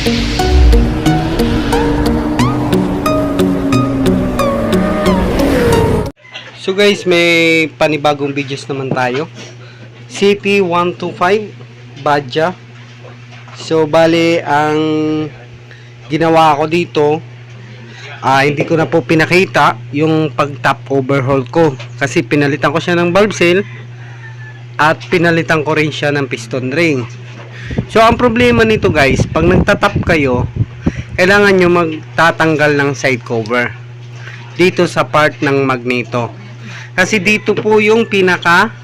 So guys, may panibagong videos naman tayo. CT125 Badja. So bali ang ginawa ko dito, hindi ko na po pinakita yung pag top overhaul ko kasi pinalitan ko siya ng valve seal at pinalitan ko rin siya ng piston ring. So ang problema nito guys, pag nagtatap kayo, kailangan nyo magtatanggal ng side cover dito sa part ng magneto. Kasi dito po yung pinaka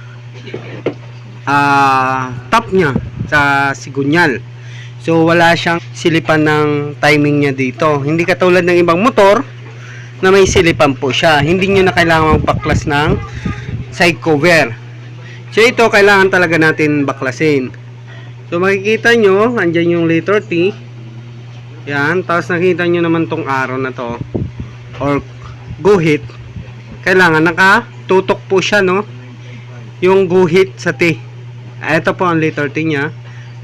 top nya sa sigunyal. So wala siyang silipan ng timing niya dito. Hindi katulad ng ibang motor na may silipan po siya. Hindi nyo na kailangan magpaklas ng side cover. So ito kailangan talaga natin baklasin. So makikita nyo, andyan yung letter T. Yan, tapos nakita nyo naman tong arrow na to or guhit. Kailangan nakatutok po siya, no? Yung guhit sa T. Ito po ang letter T nya.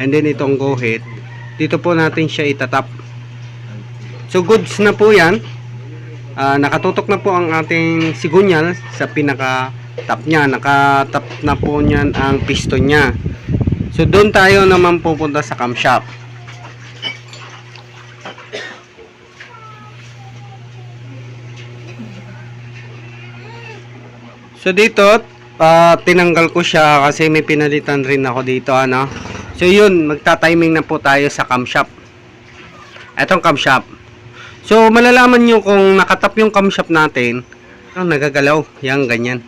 And then itong guhit. Dito po natin siya itatap. So goods na po yan. Nakatutok na po ang ating sigunyal sa pinaka top nya. Nakatap na po niyan ang piston nya. So doon tayo naman pupunta sa camshaft. So dito tinanggal ko siya kasi may pinalitan rin ako dito, ano. So yun, magta-timing na po tayo sa camshaft. Etong camshaft. So malalaman nyo kung nakatap yung camshaft natin, nagagalaw, yan ganyan.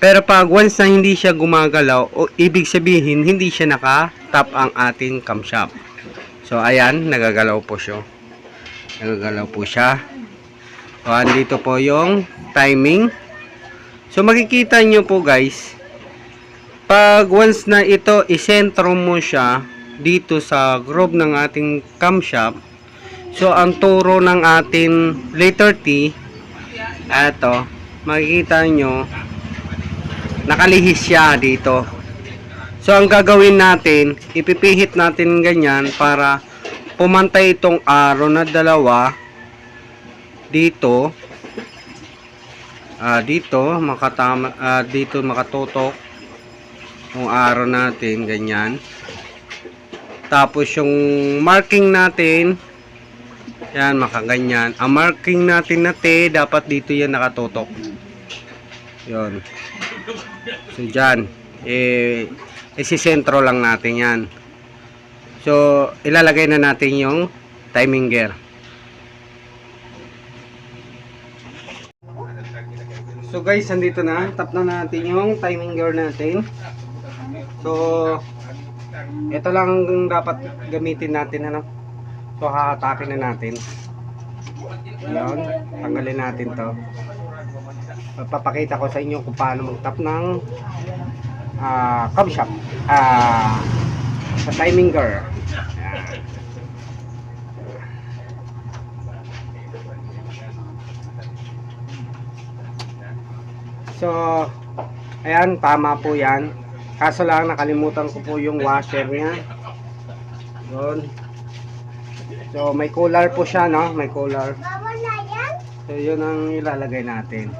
Pero pag once na hindi siya gumagalaw, ibig sabihin hindi siya nakatap ang ating camshaft. So ayan, nagagalaw po siya. Nagagalaw po siya. So andito po yung timing. So makikita nyo po guys, pag once na ito isentro mo siya dito sa groove ng ating camshaft, so ang turo ng ating letter T, eto, makikita nyo, nakalihis siya dito. So ang gagawin natin, ipipihit natin ganyan para pumantay itong arrow na dalawa dito. Dito makatama, dito makatutok yung arrow natin ganyan. Tapos yung marking natin yan, makaganyan. Ang marking natin na T, dapat dito yan nakatutok. Yun. So dyan isisentro lang natin yan. So ilalagay na natin yung timing gear. So guys, andito na. Tap na natin yung timing gear natin. So ito lang dapat gamitin natin, ano. So hahatakin na natin. Ayan, tanggalin natin to. Papakita ko sa inyo kung paano mag-tap ng camshaft sa timing gear. Ayan. So ayan, tama po yan. Kaso lang nakalimutan ko po yung washer nya. Yun. So may collar po siya, no? May collar. So yun ang ilalagay natin.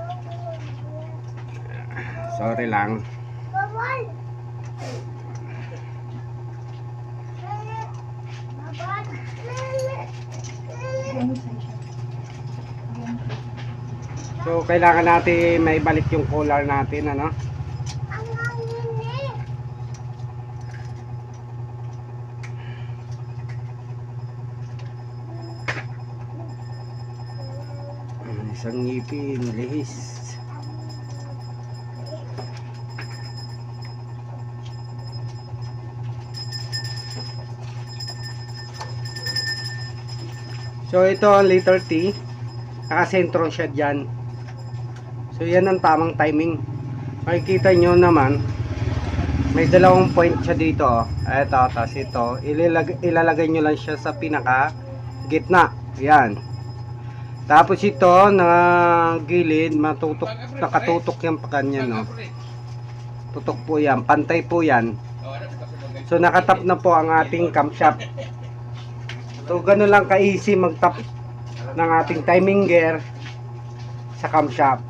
Sorry lang. So kailangan natin may balik yung collar natin, ano? Isang ngipin, lihis. So ito ang letter T. Nakasentro siya dyan. So yan ang tamang timing. Makikita nyo naman, may dalawang point siya dito. Ito, tapos ito. Ilalagay nyo lang siya sa pinaka gitna. Yan. Tapos ito na gilid, nakatutok yung pakanya, no. Tutok po yan, pantay po yan. So nakatap na po ang ating camshaft. So, ganun lang ka-easy mag-tap ng ating timing gear sa camshaft.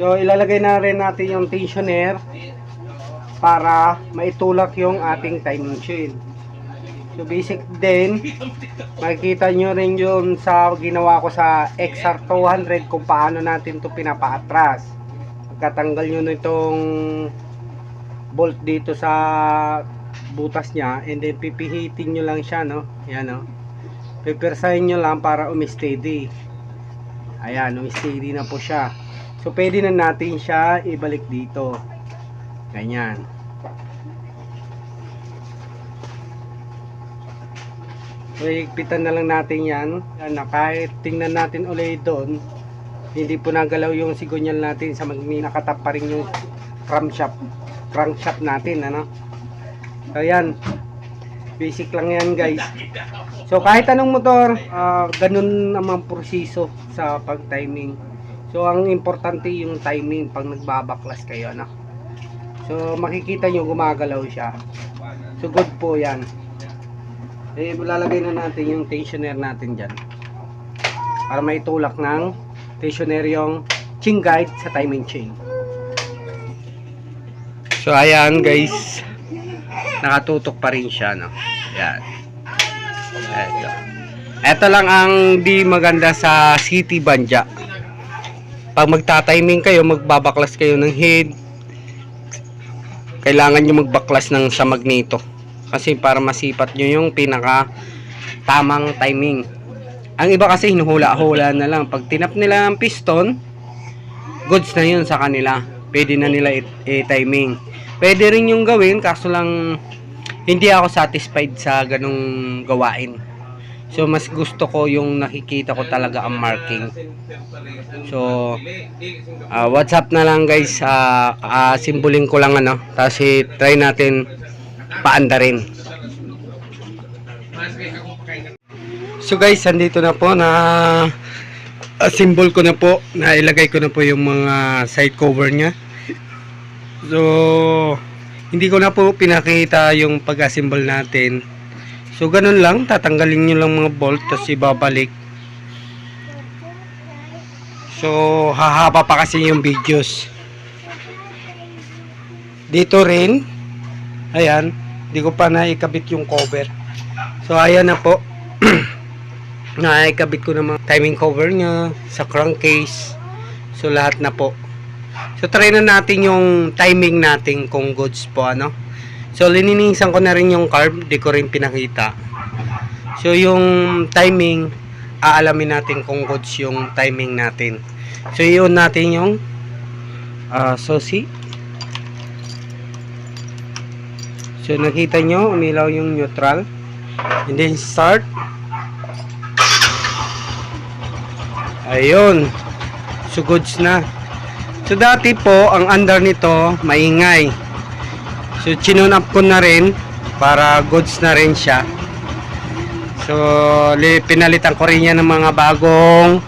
So, ilalagay na rin natin yung tensioner para maitulak yung ating timing chain. So, basic din, makikita nyo rin yun sa ginawa ko sa XR200 kung paano natin ito pinapaatras. Pagkatanggal nyo nitong bolt dito sa butas niya, and then pipihitin nyo lang siya, no? Yan, no? Pipirsahin nyo lang para umi-steady. Ayan, umi-steady na po siya. So, pwede na natin siya ibalik dito. Ganyan. So, higpitan na lang natin yan. Yan na, kahit tingnan natin ulit doon, hindi po nagalaw yung sigunyal natin sa nakatap pa rin yung crankshaft natin, ano? So, yan. Basic lang yan, guys. So, kahit anong motor, ganun naman proseso sa pag-timing. So, ang importante yung timing pag nagbabaklas kayo, ano? So, makikita nyo gumagalaw siya. So, good po yan. Eh, lalagay na natin yung tensioner natin dyan. Para maitulak ng tensioner yung chain guide sa timing chain. So, ayan, guys. Nakatutok pa rin siya, no? Yan. Ito lang ang di maganda sa city banja. Pag magta-timing kayo, magbabaklas kayo ng head, kailangan nyo magbaklas ng sa magneto. Kasi para masipat nyo yung pinaka tamang timing. Ang iba kasi hinuhula-hula na lang. Pag tinap nila ng piston, goods na yun sa kanila. Pwede na nila i-timing. Pwede rin yung gawin, kaso lang hindi ako satisfied sa ganung gawain. So, mas gusto ko yung nakikita ko talaga ang marking. So, WhatsApp na lang, guys. Simbolin ko lang, ano. Tapos, try natin paandarin. So, guys, andito na po na symbol ko na po. Nailagay ko na po yung mga side cover nya. So, hindi ko na po pinakita yung pag-assemble natin. So, ganun lang. Tatanggalin nyo lang mga bolt, tapos ibabalik. So, hahaba pa kasi yung videos. Dito rin. Ayan. Hindi ko pa naikabit yung cover. So, ayan na po. Naikabit ko na mga timing cover nya sa crankcase. So, lahat na po. So, try na natin yung timing natin kung goods po, ano. So, lininisan ko na rin yung carb. Di ko rin pinakita. So, yung timing, aalamin natin kung goods yung timing natin. So, yun natin yung susi. So, nakita nyo, umilaw yung neutral. And then, start. Ayun. So, goods na. So, dati po, ang under nito, maingay. So, chinun up ko na rin para goods na rin siya. So, pinalitan ko rin yan ng mga bagong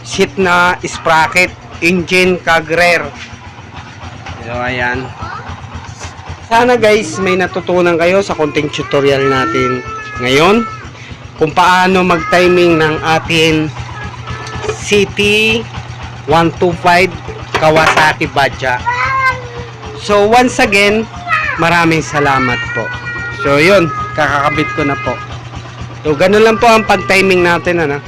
seat na sprocket, engine, kagrer. So, ayan. Sana, guys, may natutunan kayo sa konting tutorial natin ngayon kung paano mag-timing ng atin CT125 Kawasaki Badja. So, once again, maraming salamat po. So, yun, kakakabit ko na po. So, ganun lang po ang pag-timing natin, ano.